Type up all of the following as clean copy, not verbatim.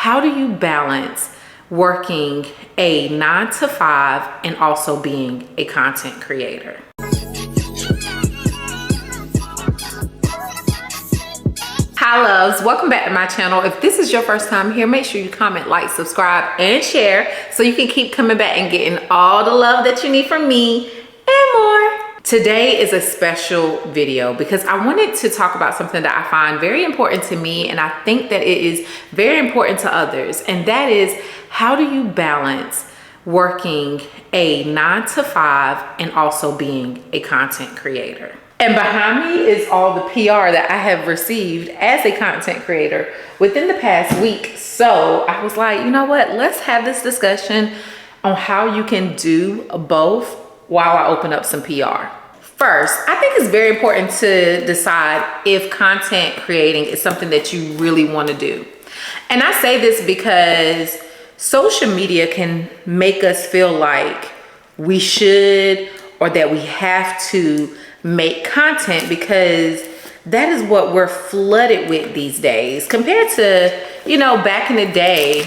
how do you balance working a 9-to-5 and also being a content creator? Hi loves, welcome back to my channel. If this is your first time here, make sure you comment, like, subscribe, and share so you can keep coming back and getting all the love that you need from me and more. Today is a special video because I wanted to talk about something that I find very important to me, and I think that it is very important to others, and that is, how do you balance working a 9-to-5 and also being a content creator? And behind me is all the PR that I have received as a content creator within the past week. So I was like, you know what? Let's have this discussion on how you can do both while I open up some PR. First, I think it's very important to decide if content creating is something that you really want to do. And I say this because social media can make us feel like we should or that we have to make content because that is what we're flooded with these days compared to, you know, back in the day.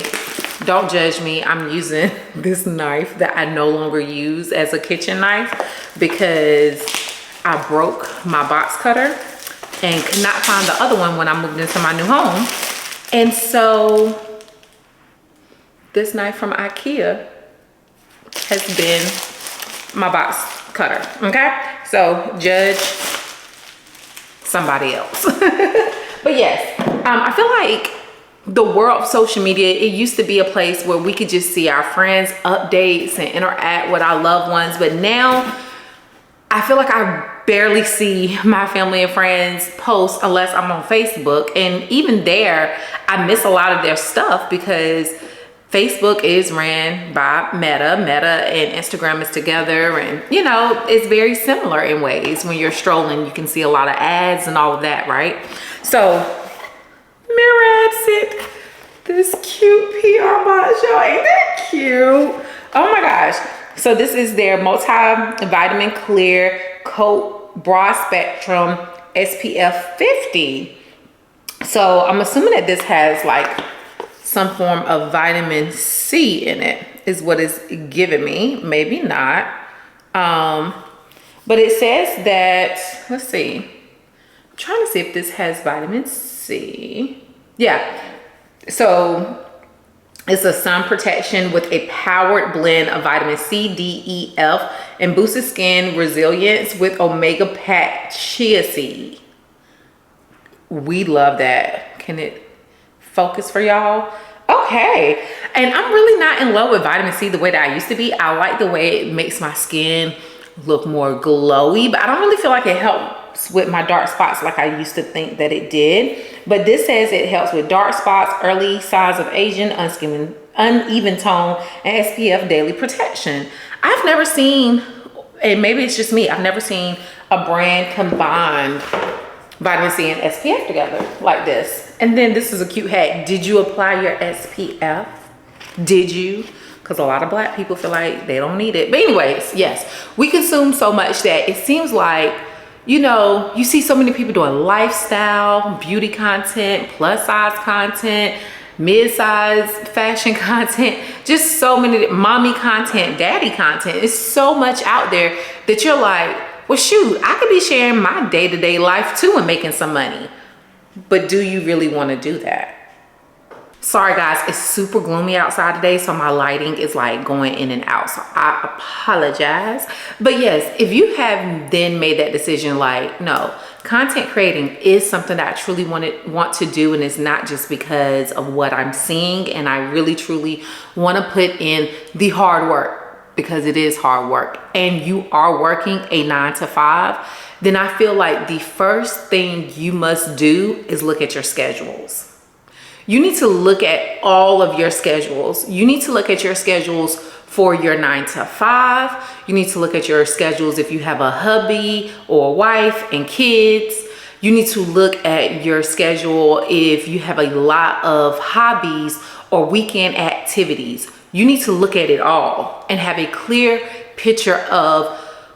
Don't judge me, I'm using this knife that I no longer use as a kitchen knife because I broke my box cutter and could not find the other one when I moved into my new home. And so this knife from IKEA has been my box cutter, okay? So judge somebody else. But yes, I feel like the world of social media, it used to be a place where we could just see our friends' updates and interact with our loved ones. But now I feel like I barely see my family and friends post unless I'm on Facebook. And even there, I miss a lot of their stuff because Facebook is ran by Meta and Instagram is together, and you know, it's very similar in ways. When you're strolling, you can see a lot of ads and all of that, right? So Murad sent this cute PR box, y'all. Ain't that cute? Oh my gosh. So this is their multivitamin clear coat broad spectrum SPF 50. So I'm assuming that this has like some form of vitamin C in it is what it's giving me. Maybe not. But it says that, let's see. I'm trying to see if this has vitamin C. Yeah. So it's a sun protection with a powered blend of vitamin C, D, E, F, and boosted skin resilience with omega packed chia seed. We love that. Can it focus for y'all? Okay. And I'm really not in love with vitamin C the way that I used to be. I like the way it makes my skin look more glowy, but I don't really feel like it helps with my dark spots like I used to think that it did. But this says it helps with dark spots, early signs of aging, uneven tone, and SPF daily protection. I've never seen, and maybe it's just me, I've never seen a brand combine vitamin C and SPF together like this. And then this is a cute hack. Did you apply your SPF? Did you? Because a lot of black people feel like they don't need it. But anyways, yes, we consume so much that it seems like, you know, you see so many people doing lifestyle, beauty content, plus size content, mid-size fashion content, just so many, mommy content, daddy content. It's so much out there that you're like, well, shoot, I could be sharing my day-to-day life too and making some money. But do you really want to do that? Sorry guys, it's super gloomy outside today, so my lighting is like going in and out, so I apologize. But yes, if you have then made that decision, like, no, content creating is something that I truly want to do, and it's not just because of what I'm seeing, and I really truly want to put in the hard work, because it is hard work, and you are working a 9-to-5, then I feel like the first thing you must do is look at your schedules. You need to look at all of your schedules. You need to look at your schedules for your 9-to-5. You need to look at your schedules if you have a hubby or a wife and kids. You need to look at your schedule if you have a lot of hobbies or weekend activities. You need to look at it all and have a clear picture of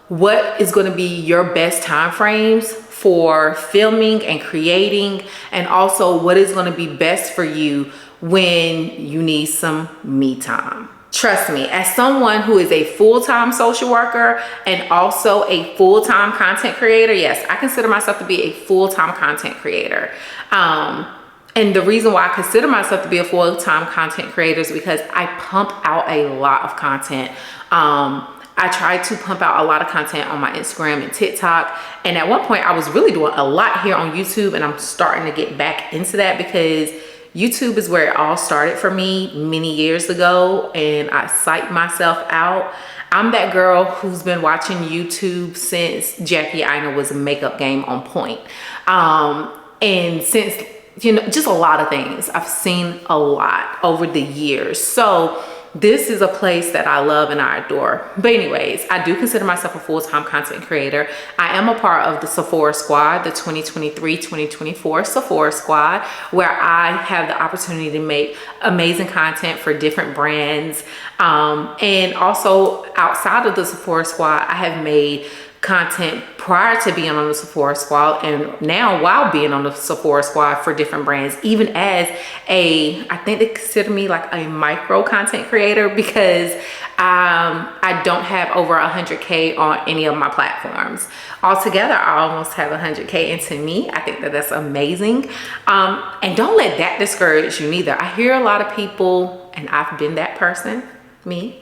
what is going to be your best time frames for filming and creating, and also what is going to be best for you when you need some me time. Trust me, as someone who is a full-time social worker and also a full-time content creator, yes, I consider myself to be a full-time content creator. And the reason why I consider myself to be a full-time content creator is because I pump out a lot of content. I try to pump out a lot of content on my Instagram and TikTok. And at one point I was really doing a lot here on YouTube, and I'm starting to get back into that because YouTube is where it all started for me many years ago, and I psyched myself out. I'm that girl who's been watching YouTube since Jackie Aina was a makeup game on point. And since, you know, just a lot of things. I've seen a lot over the years. So this is a place that I love and I adore. But anyways, I do consider myself a full-time content creator. I am a part of the Sephora squad, the 2023-2024 Sephora squad, where I have the opportunity to make amazing content for different brands. And also outside of the Sephora squad, I have made content prior to being on the Sephora squad, and now while being on the Sephora squad for different brands, even as I think they consider me like a micro content creator, because I don't have over 100K on any of my platforms. Altogether, I almost have 100K, and to me, I think that that's amazing. And don't let that discourage you neither. I hear a lot of people, and I've been that person, me,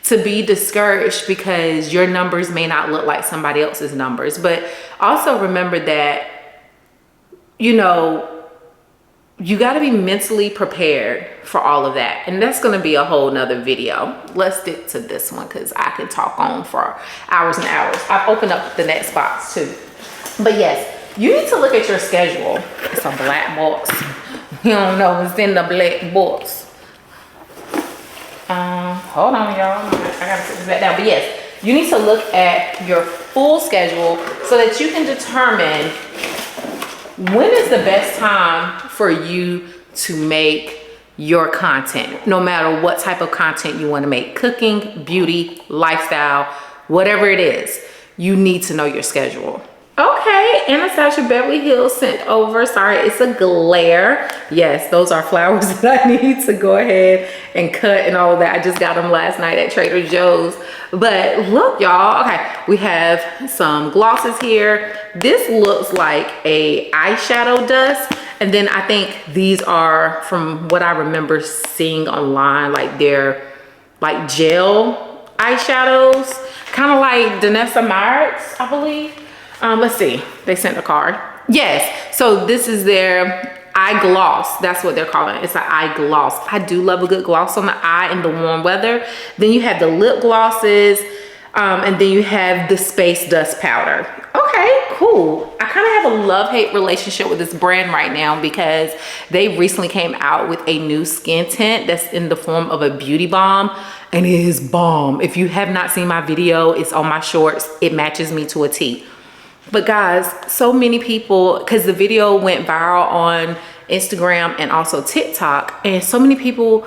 to be discouraged because your numbers may not look like somebody else's numbers. But also remember that, you know, you got to be mentally prepared for all of that. And that's going to be a whole nother video. Let's stick to this one because I can talk on for hours and hours. I've opened up the next box too. But yes, you need to look at your schedule. It's a black box. You don't know what's in the black box. Hold on, y'all. I gotta put this back down. But yes, you need to look at your full schedule so that you can determine when is the best time for you to make your content, no matter what type of content you want to make. Cooking, beauty, lifestyle, whatever it is, you need to know your schedule. Okay, Anastasia Beverly Hills sent over. Sorry, it's a glare. Yes, those are flowers that I need to go ahead and cut and all of that. I just got them last night at Trader Joe's. But look, y'all. Okay, we have some glosses here. This looks like a eyeshadow dust. And then I think these are, from what I remember seeing online, like they're like gel eyeshadows. Kind of like Danessa Myricks, I believe. Let's see, they sent a card. Yes, so this is their eye gloss. That's what they're calling it. It's an eye gloss. I do love a good gloss on the eye in the warm weather. Then you have the lip glosses, and then you have the space dust powder. Okay, cool. I kind of have a love-hate relationship with this brand right now because they recently came out with a new skin tint that's in the form of a beauty balm, and it is bomb. If you have not seen my video, it's on my shorts. It matches me to a T. But guys, so many people, because the video went viral on Instagram and also TikTok, and so many people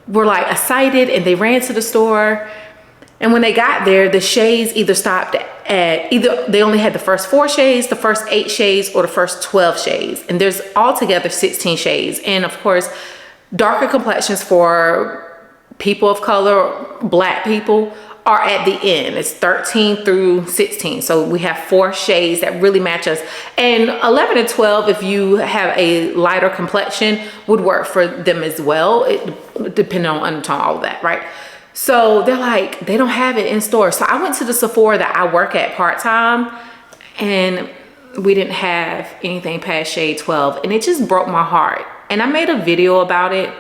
were like excited and they ran to the store. And when they got there, the shades either stopped at, either they only had the first 4 shades, the first 8 shades, or the first 12 shades. And there's altogether 16 shades. And of course, darker complexions for people of color, black people, are at the end. It's 13 through 16. So we have 4 shades that really match us. And 11 and 12, if you have a lighter complexion, would work for them as well. It depending on undertone, all of that, right? So they're like, they don't have it in store. So I went to the Sephora that I work at part-time, and we didn't have anything past shade 12. And it just broke my heart. And I made a video about it.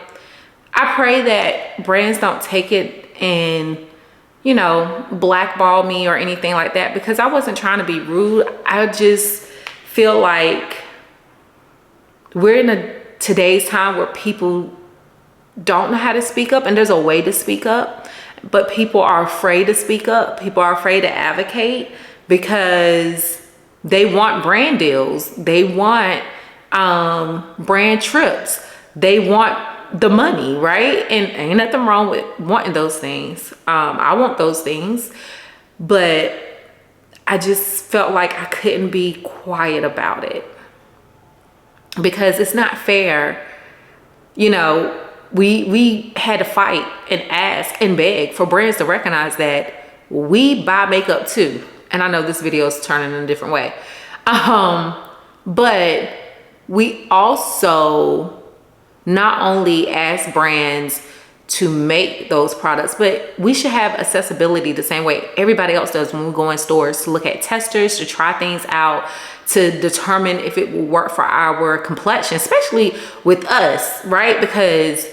I pray that brands don't take it and, you know, blackball me or anything like that, because I wasn't trying to be rude. I just feel like we're in today's time where people don't know how to speak up, and there's a way to speak up, but people are afraid to speak up. People are afraid to advocate because they want brand deals. They want brand trips. They want the money, right? And ain't nothing wrong with wanting those things. I want those things, but I just felt like I couldn't be quiet about it because it's not fair. you know, we had to fight and ask and beg for brands to recognize that we buy makeup too. And I know this video is turning in a different way. But we also not only ask brands to make those products, but we should have accessibility the same way everybody else does when we go in stores, to look at testers, to try things out, to determine if it will work for our complexion, especially with us, right? Because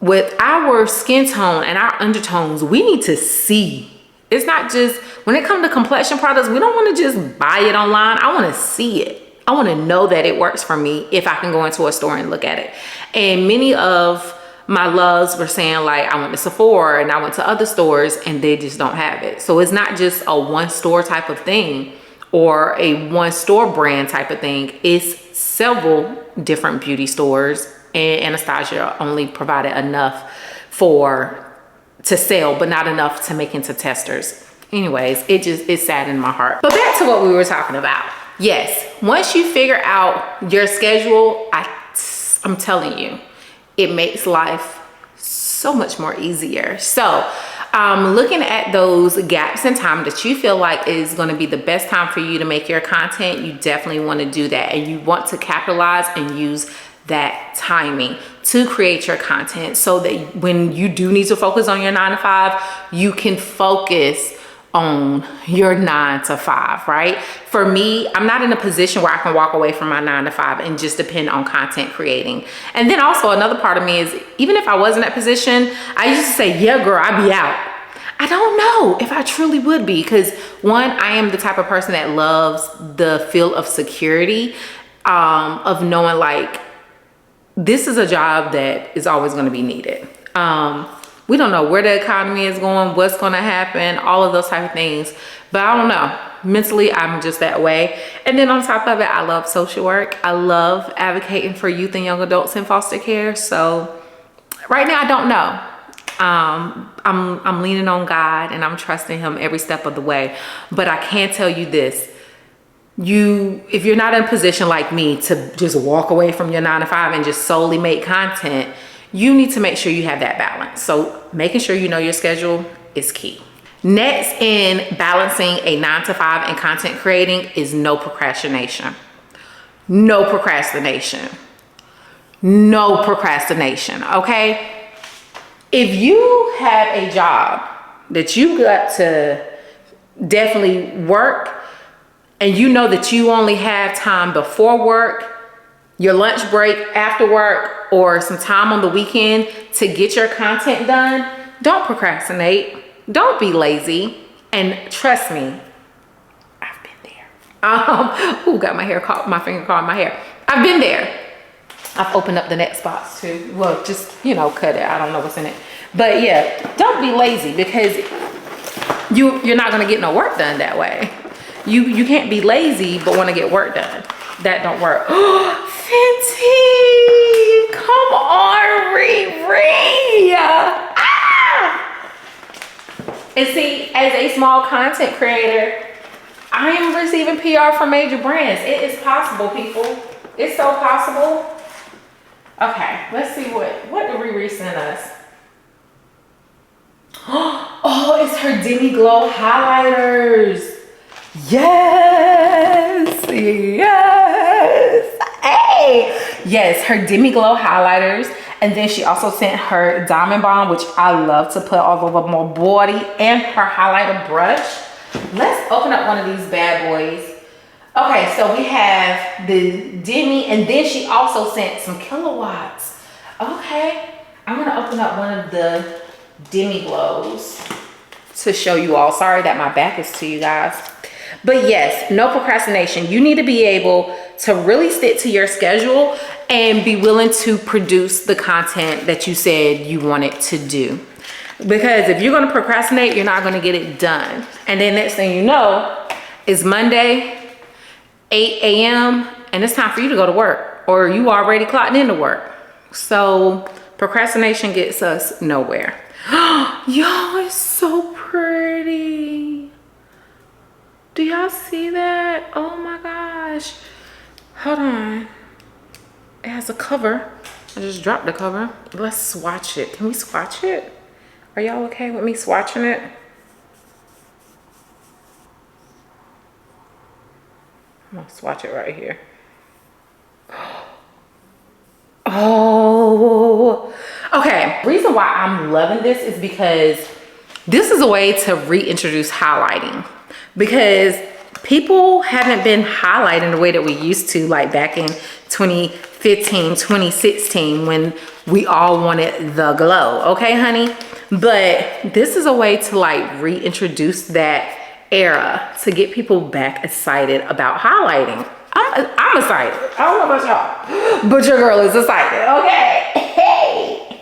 with our skin tone and our undertones, we need to see. It's not just, when it comes to complexion products, we don't want to just buy it online. I want to see it. I want to know that it works for me if I can go into a store and look at it. And many of my loves were saying, like, I went to Sephora and I went to other stores and they just don't have it. So it's not just a one store type of thing or a one store brand type of thing. It's several different beauty stores, and Anastasia only provided enough to sell, but not enough to make into testers. Anyways, it saddened my heart. But back to what we were talking about. Yes, once you figure out your schedule, I'm telling you, it makes life so much more easier. So looking at those gaps in time that you feel like is going to be the best time for you to make your content, you definitely want to do that. And you want to capitalize and use that timing to create your content so that when you do need to focus on your 9 to 5, you can focus on your 9 to 5, right? For me, I'm not in a position where I can walk away from my 9 to 5 and just depend on content creating. And then also another part of me is, even if I was in that position, I used to say, yeah, girl, I'd be out. I don't know if I truly would be, because one, I am the type of person that loves the feel of security, of knowing like, this is a job that is always going to be needed. We don't know where the economy is going, what's going to happen, all of those type of things. But I don't know. Mentally, I'm just that way. And then on top of it, I love social work. I love advocating for youth and young adults in foster care. So right now, I don't know. I'm leaning on God and I'm trusting him every step of the way. But I can tell you this. If you're not in a position like me to just walk away from your 9 to 5 and just solely make content, you need to make sure you have that balance. So making sure you know your schedule is key. Next in balancing a 9 to 5 and content creating is no procrastination. No procrastination. No procrastination, okay? If you have a job that you got to definitely work, and you know that you only have time before work, your lunch break, after work, or some time on the weekend to get your content done, don't procrastinate. Don't be lazy. And trust me, I've been there. Got my finger caught in my hair. I've been there. I've opened up the next box too. Well, just, cut it. I don't know what's in it. But yeah, don't be lazy, because you're not gonna get no work done that way. You can't be lazy but want to get work done. That don't work. Fenty, come on, Riri. And see, as a small content creator, I am receiving PR from major brands. It is possible, people. It's so possible. Okay, let's see what did Riri send us. Oh, it's her Demi Glow highlighters. Yes, hey, yes, her Demi Glow highlighters. And then she also sent her Diamond Bomb, which I love to put all over my body, and her highlighter brush. Let's open up one of these bad boys. Okay, so we have the Demi, and then she also sent some kilowatts. Okay, I'm gonna open up one of the Demi Glows to show you all. Sorry that my back is to you guys. But yes, no procrastination. You need to be able to really stick to your schedule and be willing to produce the content that you said you wanted to do. Because if you're gonna procrastinate, you're not gonna get it done. And then next thing you know, is Monday, 8 a.m., and it's time for you to go to work, or you already clocked into work. So procrastination gets us nowhere. Y'all, it's so pretty. Do y'all see that? Oh my gosh. Hold on. It has a cover. I just dropped the cover. Let's swatch it. Can we swatch it? Are y'all okay with me swatching it? I'm gonna swatch it right here. Oh, okay. Reason why I'm loving this is because this is a way to reintroduce highlighting, because people haven't been highlighting the way that we used to, like back in 2015, 2016, when we all wanted the glow. Okay, honey? But this is a way to like reintroduce that era to get people back excited about highlighting. I'm excited. I don't know about y'all, but your girl is excited. Okay. Hey.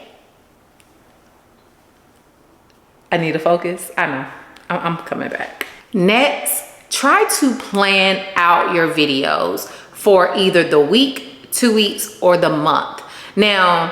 I need to focus. I know. I'm coming back. Next, try to plan out your videos for either the week, 2 weeks, or the month. Now,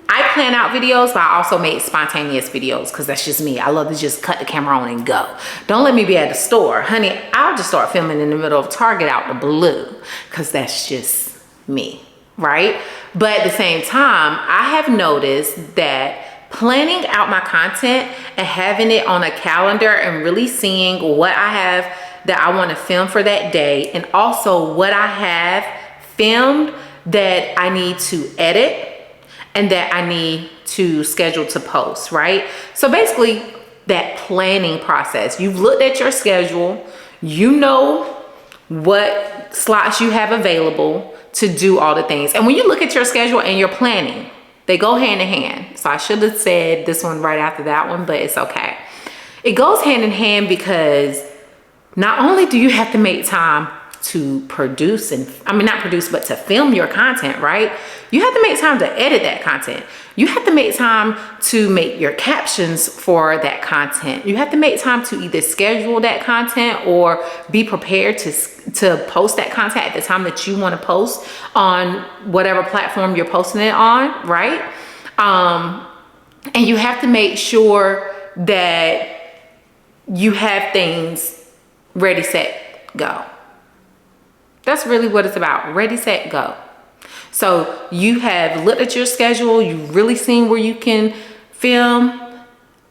I plan out videos, but I also make spontaneous videos because that's just me. I love to just cut the camera on and go. Don't let me be at the store. Honey, I'll just start filming in the middle of Target out the blue because that's just me, right? But at the same time, I have noticed that planning out my content and having it on a calendar and really seeing what I have that I want to film for that day, and also what I have filmed that I need to edit and that I need to schedule to post, right? So basically that planning process, you've looked at your schedule, you know what slots you have available to do all the things. And when you look at your schedule and you're planning, they go hand in hand. So I should have said this one right after that one, but it's okay. It goes hand in hand because not only do you have to make time to produce not produce, but to film your content, right? You have to make time to edit that content. You have to make time to make your captions for that content. You have to make time to either schedule that content or be prepared to post that content at the time that you want to post on whatever platform you're posting it on, right? And you have to make sure that you have things ready, set, go. That's really what it's about. Ready, set, go. So you have looked at your schedule. You've really seen where you can film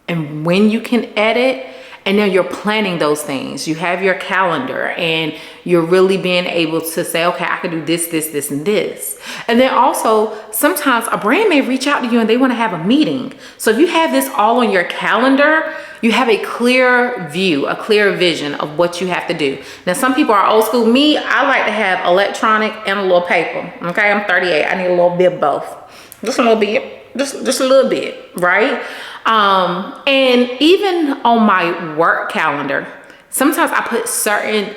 and when you can edit. And now you're planning those things. You have your calendar and you're really being able to say, okay, I can do this, this, this, and this. And then also sometimes a brand may reach out to you and they want to have a meeting. So if you have this all on your calendar, you have a clear view, a clear vision of what you have to do. Now, some people are old school. Me, I like to have electronic and a little paper. Okay, I'm 38. I need a little bit of both. Just a little bit, just a little bit, right? And even on my work calendar, sometimes I put certain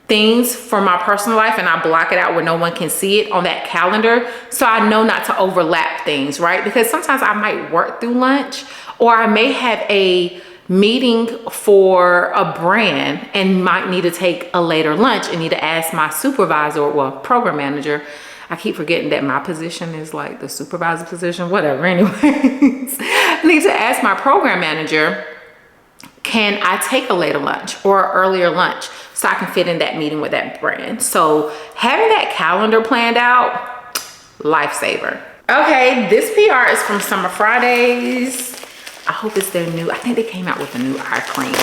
things for my personal life and I block it out where no one can see it on that calendar. So I know not to overlap things, right? Because sometimes I might work through lunch, or I may have a meeting for a brand and might need to take a later lunch and need to ask my supervisor, well, program manager. I keep forgetting that my position is like the supervisor position, whatever, anyways. I need to ask my program manager, can I take a later lunch or earlier lunch so I can fit in that meeting with that brand? So having that calendar planned out, lifesaver. Okay, this PR is from Summer Fridays. I hope it's their new, I think they came out with a new eye cream.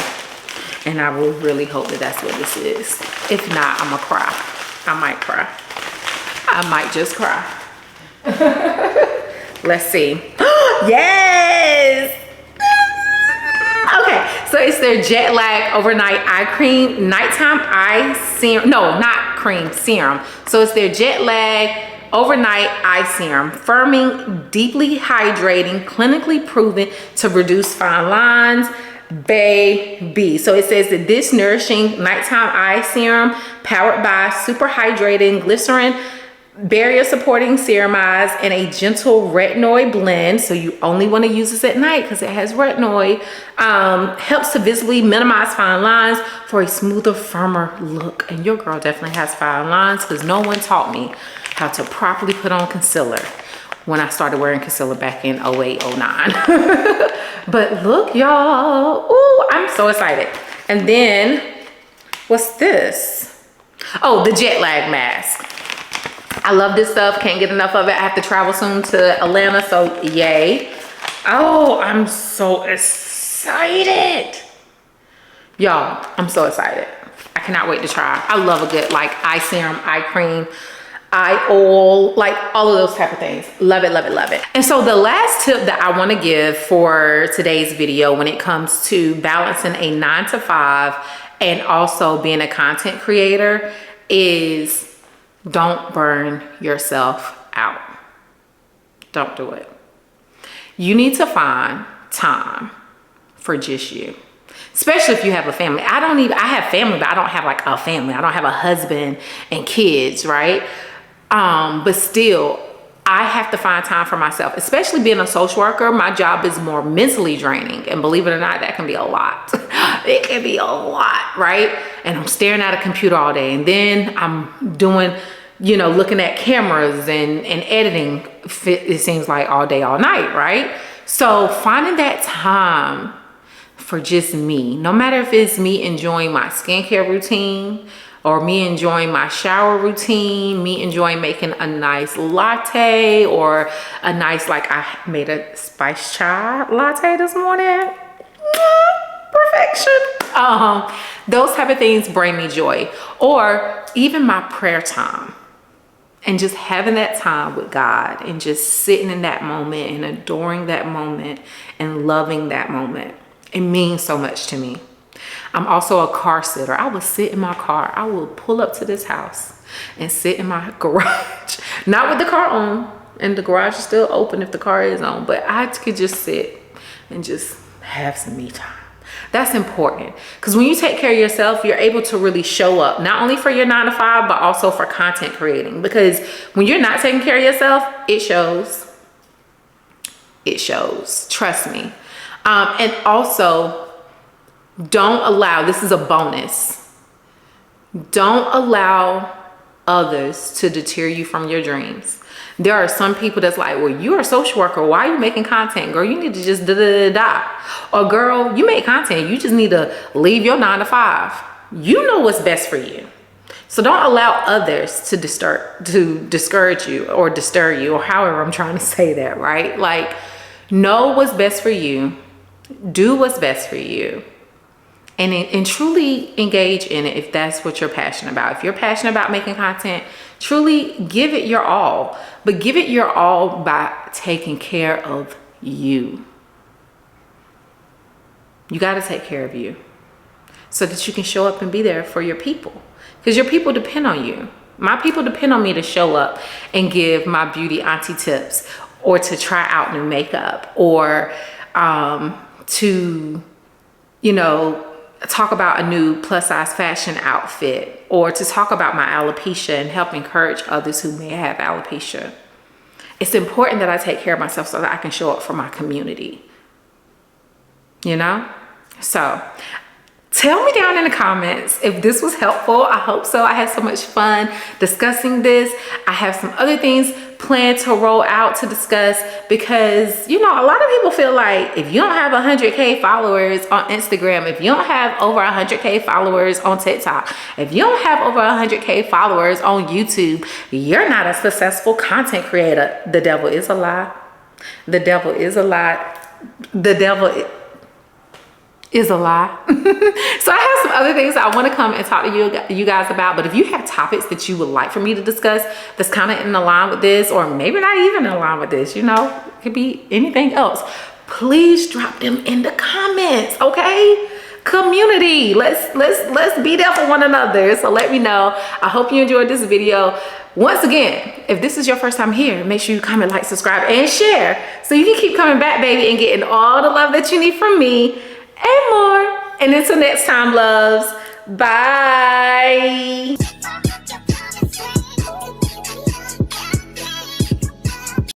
And I will really hope that that's what this is. If not, I'm gonna cry. I might cry. I might just cry. Let's see. Yes! Okay, so it's their Jet Lag Overnight Eye Cream, Nighttime Eye Serum. No, not cream, serum. So it's their Jet Lag Overnight Eye Serum, firming, deeply hydrating, clinically proven to reduce fine lines, baby. So it says that this nourishing nighttime eye serum, powered by super hydrating glycerin, barrier supporting ceramides, and a gentle retinoid blend. So you only want to use this at night because it has retinoid. Helps to visibly minimize fine lines for a smoother, firmer look. And your girl definitely has fine lines because no one taught me how to properly put on concealer when I started wearing concealer back in 08, 09. But look, y'all. Ooh, I'm so excited. And then, what's this? Oh, the jet lag mask. I I love this stuff. Can't get enough of it. I have to travel soon to Atlanta, so yay. Oh, I'm so excited. Y'all, I'm so excited. I cannot wait to try. I love a good like eye serum, eye cream, eye oil, like all of those type of things. Love it, love it, love it. And so the last tip that I want to give for today's video when it comes to balancing a 9 to 5 and also being a content creator is don't burn yourself out. Don't do it. You need to find time for just you. Especially if you have a family. I have family, but I don't have like a family. I don't have a husband and kids, right? But still, I have to find time for myself, especially being a social worker. My job is more mentally draining. And believe it or not, that can be a lot. It can be a lot, right? And I'm staring at a computer all day. And then I'm doing, you know, looking at cameras and editing, it seems like all day, all night, right? So finding that time for just me, no matter if it's me enjoying my skincare routine or me enjoying my shower routine, me enjoying making a nice latte or a nice, like I made a spiced chai latte this morning. Perfection. Those type of things bring me joy. Or even my prayer time. And just having that time with God and just sitting in that moment and adoring that moment and loving that moment. It means so much to me. I'm also a car sitter. I will sit in my car. I will pull up to this house and sit in my garage. Not with the car on, and the garage is still open if the car is on, but I could just sit and just have some me time. That's important because when you take care of yourself, you're able to really show up, not only for your 9 to 5, but also for content creating. Because when you're not taking care of yourself, it shows. It shows. Trust me. And also, don't allow, this is a bonus, don't allow others to deter you from your dreams. There are some people that's like, well, you're a social worker. Why are you making content? Girl, you need to just da-da-da-da. Or girl, you make content. You just need to leave your 9 to 5. You know what's best for you. So don't allow others to discourage you or disturb you, or however I'm trying to say that, right? Like, know what's best for you. Do what's best for you. And truly engage in it if that's what you're passionate about. If you're passionate about making content, truly give it your all. But give it your all by taking care of you. You got to take care of you so that you can show up and be there for your people. Because your people depend on you. My people depend on me to show up and give my beauty auntie tips, or to try out new makeup, or to, you know, talk about a new plus size fashion outfit, or to talk about my alopecia and help encourage others who may have alopecia. It's important that I take care of myself so that I can show up for my community, you know? So tell me down in the comments if this was helpful. I hope so. I had so much fun discussing this. I have some other things planned to roll out to discuss, because, you know, a lot of people feel like if you don't have 100K followers on Instagram, if you don't have over 100K followers on TikTok, if you don't have over 100K followers on YouTube, you're not a successful content creator. The devil is a lie. The devil is a lie. The devil is a lie. So I have some other things I want to come and talk to you guys about. But if you have topics that you would like for me to discuss that's kind of in line with this, or maybe not even in line with this, you know, it could be anything else, please drop them in the comments, okay? Community, let's be there for one another. So let me know. I hope you enjoyed this video. Once again, if this is your first time here, make sure you comment, like, subscribe, and share so you can keep coming back, baby, and getting all the love that you need from me and more. And until next time, loves, bye.